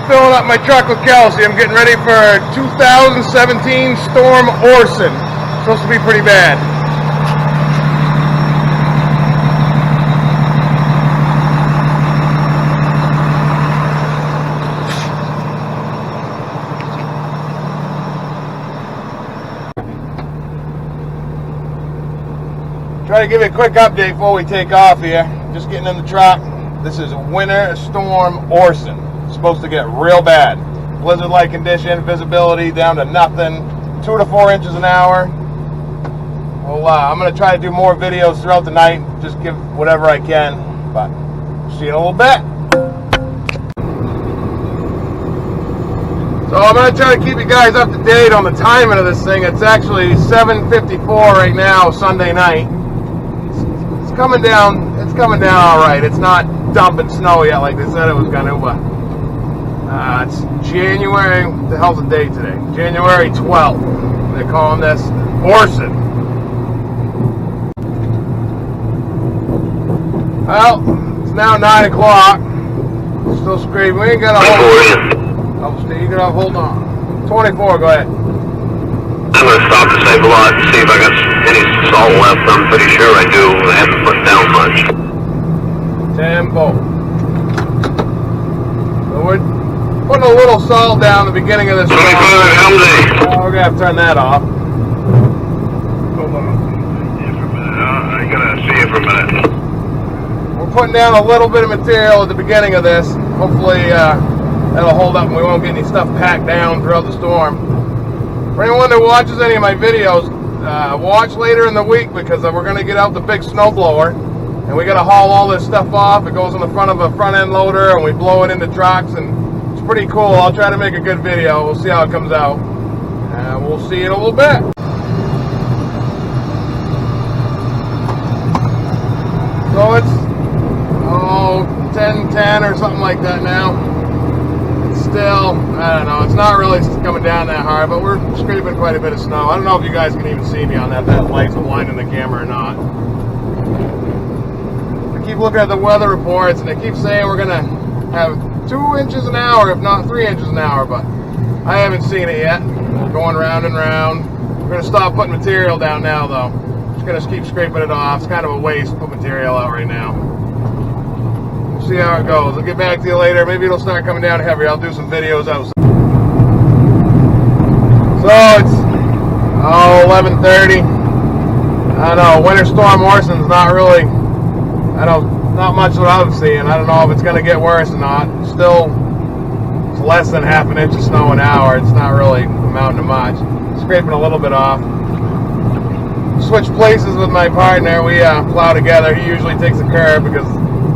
filling up my truck with Kelsey. I'm getting ready for 2017 Storm Orson. Supposed to be pretty bad. Try to give you a quick update before we take off here. Just getting in the truck. This is Winter Storm Orson. It's supposed to get real bad. Blizzard-like condition, visibility down to nothing, 2 to 4 inches an hour. Well, I'm going to try to do more videos throughout the night, just give whatever I can, but see you in a little bit. So I'm going to try to keep you guys up to date on the timing of this thing. It's actually 7:54 right now, Sunday night. It's coming down all right. It's not dumping snow yet like they said it was going to, but it's January, what the hell's the date today? January 12th. They're calling this Orson. Well, it's now 9 o'clock. Still screaming. We ain't got a hold on. Oh, you gotta hold on. 24, go ahead. I'm gonna stop to save a lot and see if I got any salt left. I'm pretty sure I do. I haven't put down much. Tempo. So we're putting a little salt down at the beginning of this. 25 MD. We're gonna have to turn that off. Hold on. I gotta see it for a minute. We're putting down a little bit of material at the beginning of this. Hopefully that'll hold up and we won't get any stuff packed down throughout the storm. For anyone that watches any of my videos, watch later in the week because we're going to get out the big snowblower and we got to haul all this stuff off. It goes on the front of a front end loader and we blow it into trucks and it's pretty cool. I'll try to make a good video. We'll see how it comes out. We'll see you in a little bit. So it's 10:10 or something like that now. It's still, I don't know, it's not really coming down that hard, but we're scraping quite a bit of snow. I don't know if you guys can even see me on that light's blinding the camera or not. I keep looking at the weather reports and they keep saying we're gonna have 2 inches an hour, if not 3 inches an hour, but I haven't seen it yet. We're going round and round. We're gonna stop putting material down now though. Just gonna keep scraping it off. It's kind of a waste to put material out right now. We'll see how it goes. I'll get back to you later. Maybe it'll start coming down heavier. I'll do some videos outside. So it's 11:30. I don't know. Winter Storm Orson's not really. Not much what I'm seeing. I don't know if it's going to get worse or not. Still, it's less than half an inch of snow an hour. It's not really amounting to much. Scraping a little bit off. Switch places with my partner. We plow together. He usually takes the curb because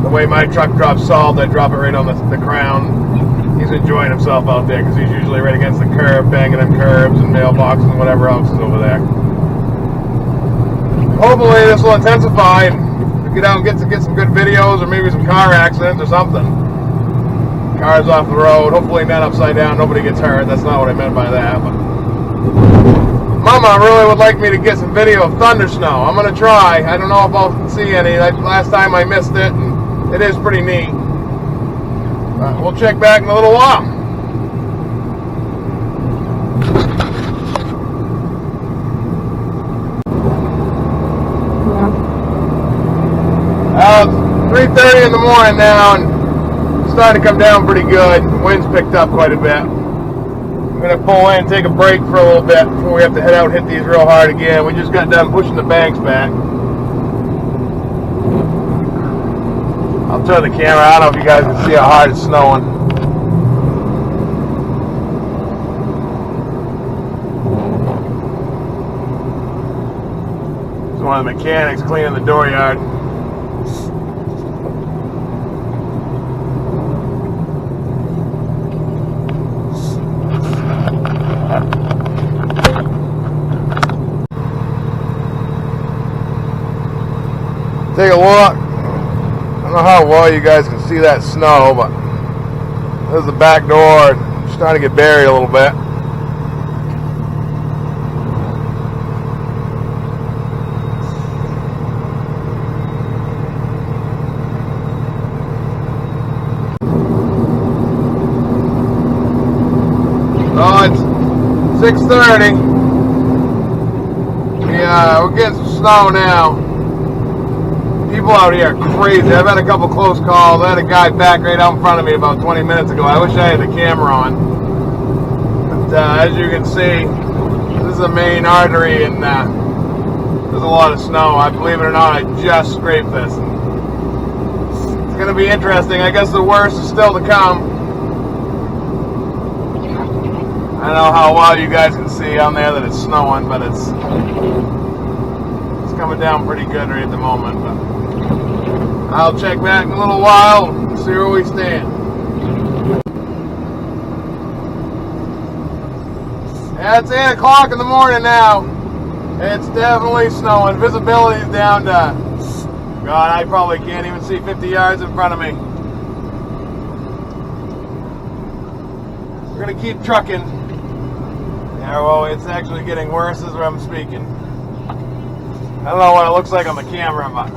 the way my truck drops salt, I drop it right on the ground. He's enjoying himself out there because he's usually right against the curb, banging on curbs and mailboxes and whatever else is over there. Hopefully this will intensify and get out and get some good videos or maybe some car accidents or something. Cars off the road, hopefully not upside down, nobody gets hurt. That's not what I meant by that. But Mama really would like me to get some video of thunder snow. I'm going to try. I don't know if I'll see any. Last time I missed it and it is pretty neat. We'll check back in a little while. It's 3:30 in the morning now and it's starting to come down pretty good. The wind's picked up quite a bit. I'm going to pull in and take a break for a little bit before we have to head out and hit these real hard again. We just got done pushing the banks back. I'll turn the camera. I don't know if you guys can see how hard it's snowing. It's one of the mechanics cleaning the dooryard. Take a look. I don't know how well you guys can see that snow, but there's the back door. It's starting to get buried a little bit. 6:30. We're getting some snow now. People out here are crazy. I've had a couple close calls. I had a guy back right out in front of me about 20 minutes ago. I wish I had the camera on. But as you can see, this is a main artery, and there's a lot of snow. I believe it or not, I just scraped this. It's going to be interesting. I guess the worst is still to come. I don't know how well you guys can see on there that it's snowing, but it's coming down pretty good right at the moment. But I'll check back in a little while and see where we stand. Yeah, it's 8 o'clock in the morning now. It's definitely snowing. Visibility is down to, God, I probably can't even see 50 yards in front of me. We're going to keep trucking. Yeah, well, it's actually getting worse as I'm speaking. I don't know what it looks like on the camera, but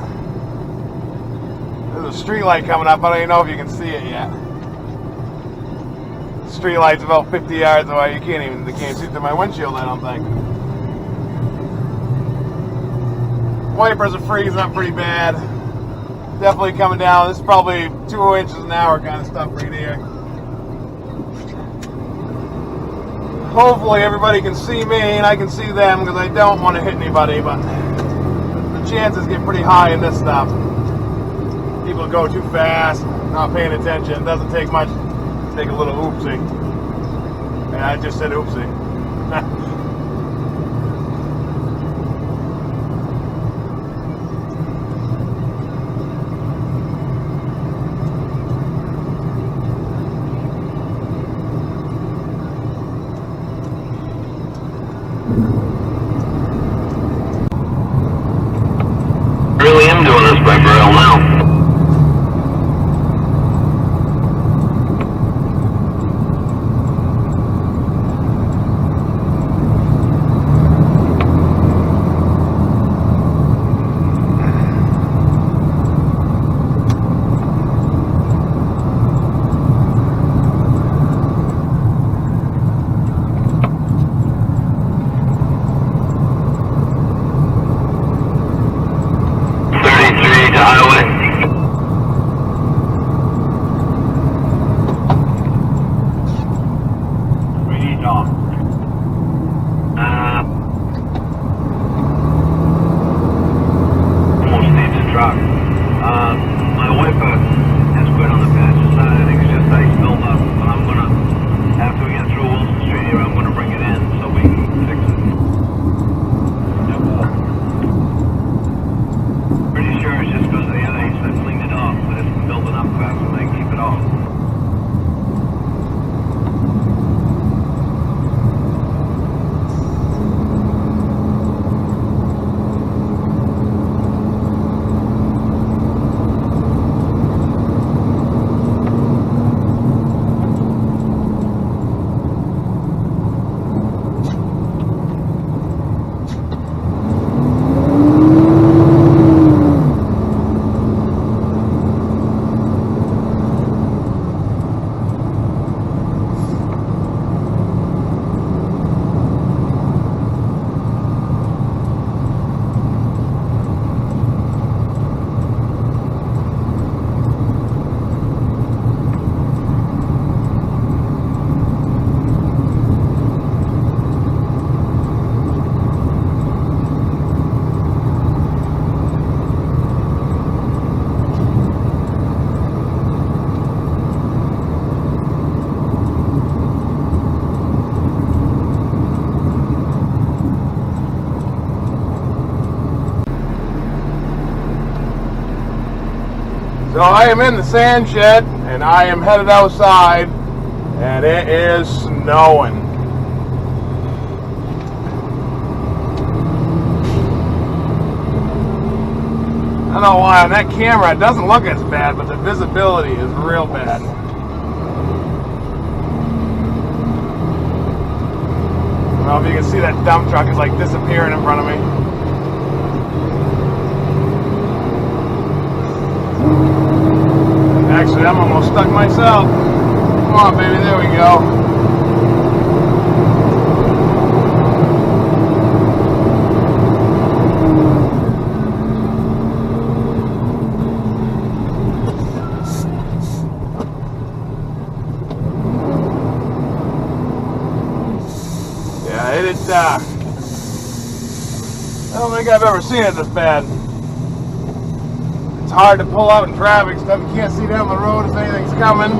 there's a street light coming up. I don't even know if you can see it yet. The street light's about 50 yards away. You can't see through my windshield, I don't think. Wipers are freezing up pretty bad. Definitely coming down. This is probably 2 inches an hour kind of stuff right here. Hopefully everybody can see me and I can see them, because I don't want to hit anybody, but the chances get pretty high in this stuff. People go too fast, not paying attention. It doesn't take much to take a little oopsie. Yeah, I just said oopsie. Really am doing this by braille now. My wiper has quit on the passenger side. I think it's just ice buildup. But I'm gonna, after we get through Wilson Street here, I'm gonna bring it in so we can fix it. Pretty sure it's just because of the ice. I cleaned it off, but it's been building up fast and I keep it off. So I am in the sand shed, and I am headed outside, and it is snowing. I don't know why on that camera it doesn't look as bad, but the visibility is real bad. I don't know if you can see that dump truck is like disappearing in front of me. Actually, I'm almost stuck myself. Come on, baby, there we go. I don't think I've ever seen it this bad. It's hard to pull out in traffic stuff. You can't see down the road if anything's coming.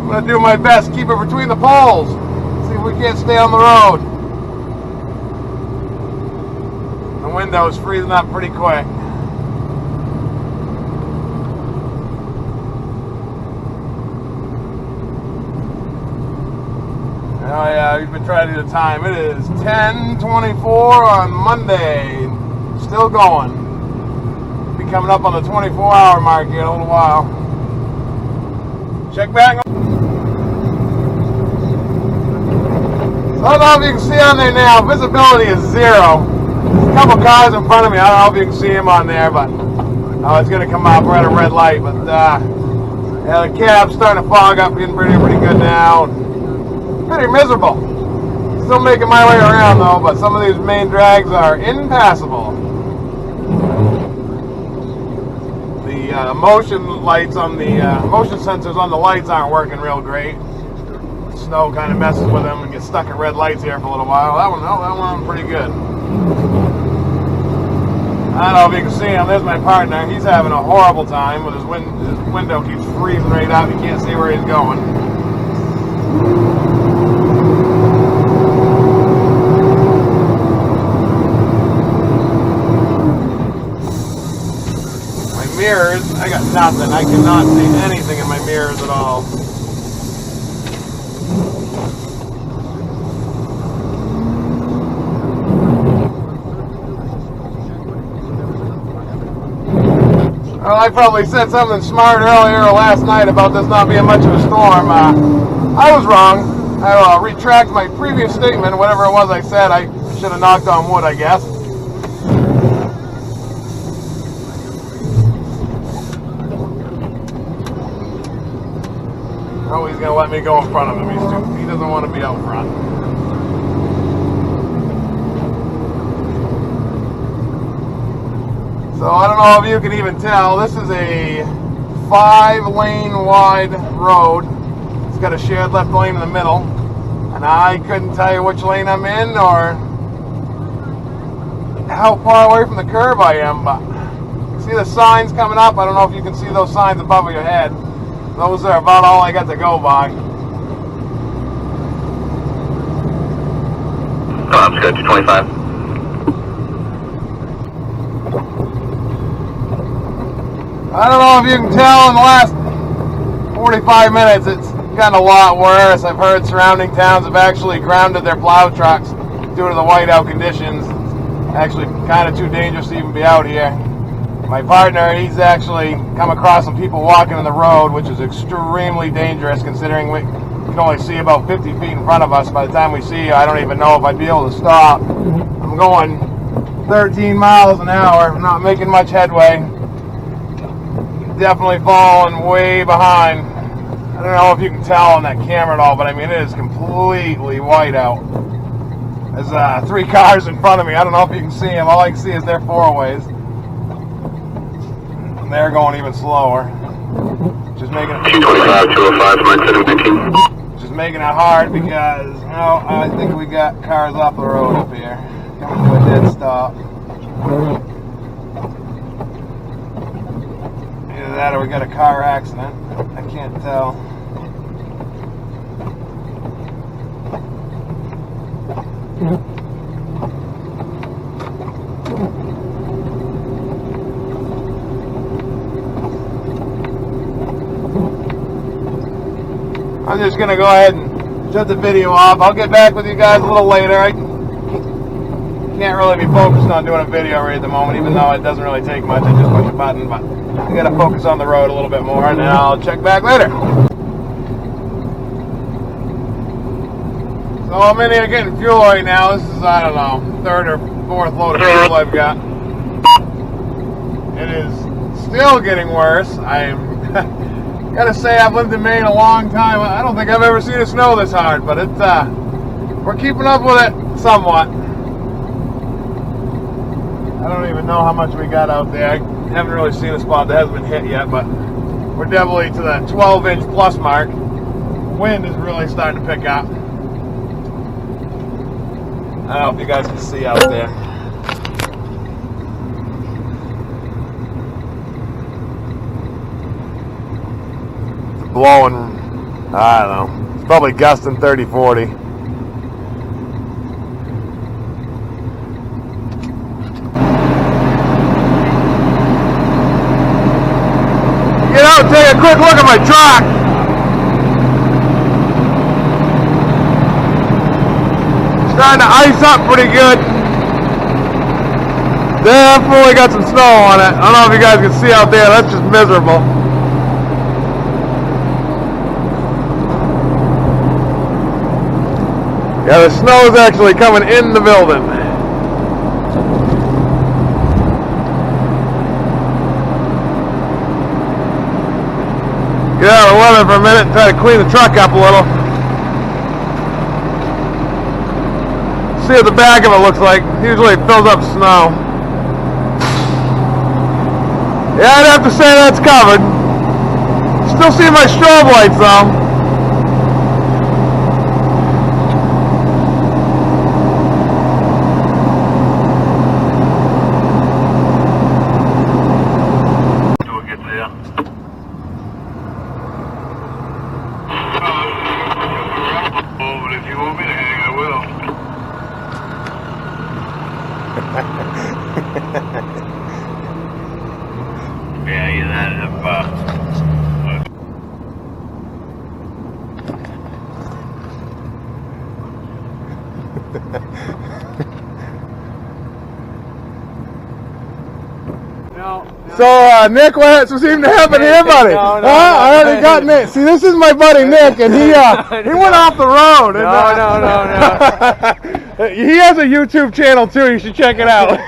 I'm gonna do my best, keep it between the poles. See if we can't stay on the road. The window's freezing up pretty quick. Oh yeah, we've been trying to do the time. It is 10:24 on Monday. Still going. Be coming up on the 24-hour mark here in a little while. Check back. So I don't know if you can see on there now. Visibility is 0. There's a couple cars in front of me. I don't know if you can see them on there, but it's going to come out. We're at a red light, but yeah, the cab's starting to fog up, getting pretty good now. Pretty miserable. Still making my way around though, but some of these main drags are impassable. The motion lights on the motion sensors on the lights aren't working real great. Snow kind of messes with them and gets stuck at red lights here for a little while. That one pretty good. I don't know if you can see him. There's my partner. He's having a horrible time with his window keeps freezing right out. You can't see where he's going. Mirrors, I got nothing. I cannot see anything in my mirrors at all. Well, I probably said something smart earlier or last night about this not being much of a storm. I was wrong. I retract my previous statement. Whatever it was I said, I should have knocked on wood, I guess. Oh, he's going to let me go in front of him. He doesn't want to be out front. So I don't know if you can even tell. This is a 5-lane wide road. It's got a shared left lane in the middle. And I couldn't tell you which lane I'm in or how far away from the curb I am. But see the signs coming up? I don't know if you can see those signs above your head. Those are about all I got to go by. I'm good, 25. I don't know if you can tell in the last 45 minutes it's gotten a lot worse. I've heard surrounding towns have actually grounded their plow trucks due to the whiteout conditions. It's actually kind of too dangerous to even be out here. My partner, he's actually come across some people walking on the road, which is extremely dangerous considering we can only see about 50 feet in front of us. By the time we see you, I don't even know if I'd be able to stop. I'm going 13 miles an hour. I'm not making much headway. Definitely falling way behind. I don't know if you can tell on that camera at all, but I mean, it is completely white out. There's 3 cars in front of me. I don't know if you can see them. All I can see is their 4-ways. And they're going even slower. Just making it 225, 205, just making it hard because I think we got cars off the road up here. Coming to a dead stop. Either that or we got a car accident. I can't tell. I'm just going to go ahead and shut the video off. I'll get back with you guys a little later. I can't really be focused on doing a video right at the moment, even though it doesn't really take much. I just push a button, but I got to focus on the road a little bit more, and then I'll check back later. So I'm in here getting fuel right now. This is, I don't know, 3rd or 4th load of fuel I've got. It is still getting worse. I'm gotta say, I've lived in Maine a long time. I don't think I've ever seen it snow this hard, but it's we're keeping up with it somewhat. I don't even know how much we got out there. Haven't really seen a spot that hasn't been hit yet, but we're definitely to the 12-inch plus mark. Wind is really starting to pick up. I don't know if you guys can see out there. It's blowing, I don't know, it's probably gusting 30, 40. Get out and take a quick look at my truck. Starting to ice up pretty good. Definitely got some snow on it. I don't know if you guys can see out there. That's just miserable. Yeah, the snow is actually coming in the building. Get out of the weather for a minute and try to clean the truck up a little. See what the back of it looks like. Usually it fills up snow. Yeah, I'd have to say that's covered. Still see my strobe lights though. Till it gets there. Oh, but if you want me to hang, I will. Yeah, you that So, Nick, what seemed to happen here, buddy? No, I already got Nick. See, this is my buddy Nick, and he went off the road. And, No. he has a YouTube channel too. You should check it out.